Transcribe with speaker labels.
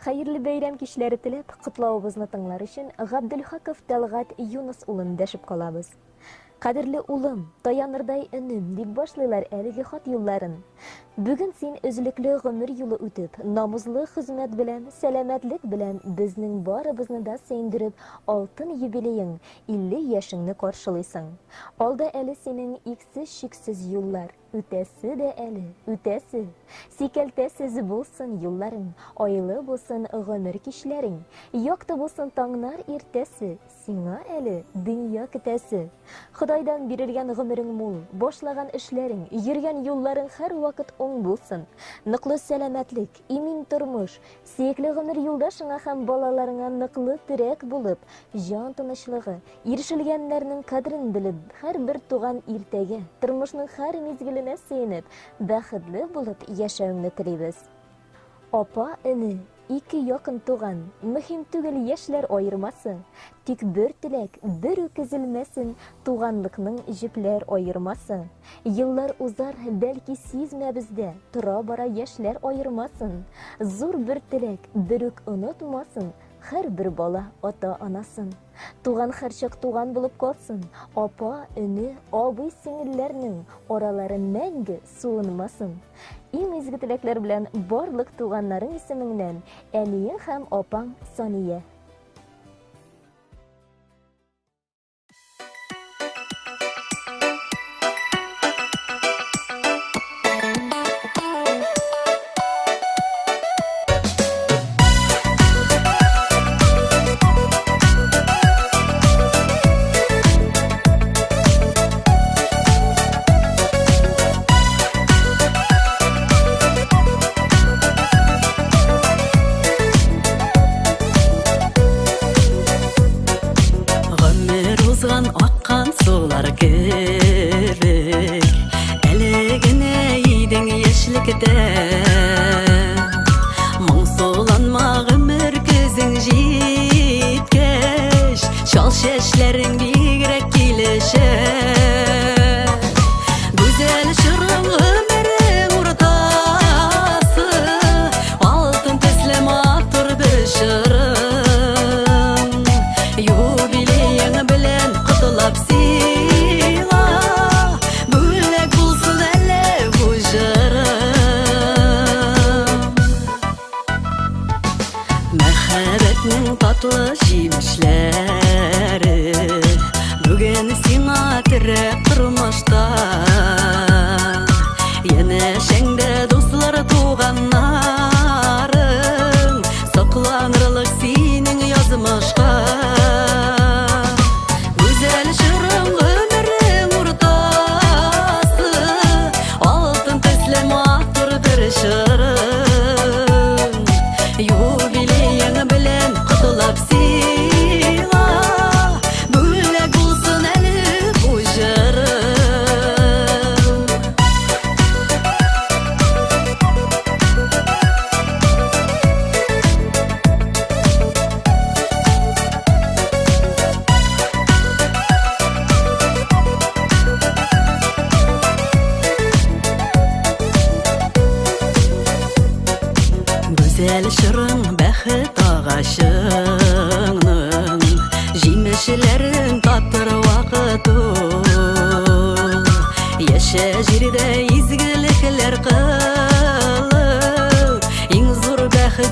Speaker 1: Hayırlı bayram kişileri tilep, құтлауыбызны тыңлар үшін Ғабдülхаков Талғат Юнус улын дәшіп қалабыз. Қадірлі улым, таянырдай үнім деп башлайлар әлігі хат юлларын. Бүгін сен өзіліклі ғұмыр юлы өтіп, намузлы қызмет білән, сәләмәтлік білән біздің барыбызны да сендіріп, алтын юбилейің, 50 яшыңны қаршылайсың. Алда әлі сенің иксіз-шиксіз юллар. Үтәсі де әлі, үтәсі. Секелтәсіз болсын юлларың, айлы болсын ғұмыр кишләрің. Яқты болсын таңнар ертәсі, сиңа әлі дөнья көтәсі. Құдайдан берілген ғұмырың мол, башлаған эшләрің, йөргән юлларың һәр вакыт оң булсын. Ныклы сәламәтлек, имин тормыш, сөекле ғұмыр юлдашыңа һәм балаларыңа ныклы терәк булып, жан тынычлыгы, ирешелгәннәрнең кадрын белеп, һәр бер туган иртәгә, тормышның һәр мизгеленә сөенеп, бәхетле булып яшәүеңне телибез. Апа, эне, ике якын туган, мөһим түгел яшьләр айырмасы, тик бер теләк, бер үкезелмәсен, туганлыкның җепләр айырмасы. Еллар узар, бәлки сизмәбездә, тора бара яшьләр айырмасын. Зур бер теләк, бер үк онытмасын, һәр бер бала ата-анасын. Туган һәрчак туган булып калсын, апа, эне, абый, сеңелләрнең аралары мәңге суынмасын. Иң изге теләкләр белән барлык туганнарың исемеңнән, әниең һәм апаң Сания.
Speaker 2: Аққан солар керек, әлегіне үйдің ешілікті. Мың соланма ғұмыр көзің жеткеш, шал шешлерің бигрәк келеші. Güzel шырың ғұмырың ортасы, алтын төслем атыр бір шырың. Юбилейің білен құтылап сыйла, бөлек болсын әлі бұл жырың. Мәхәббәтнең татлы җимешләре бүген сиңа тирәк тормышта. Янәшәңдә дуслар, туганнарың, сакланырлык синең язмышка. Юбилейің білен құтылап сыйла, бөлек болсын әлі бұл жырың. Güzel шырың бәхет ағашыңның, җимешләрен татыр вакыт ул. Яшә җирдә изгелекләр кылып, иң зур бәхет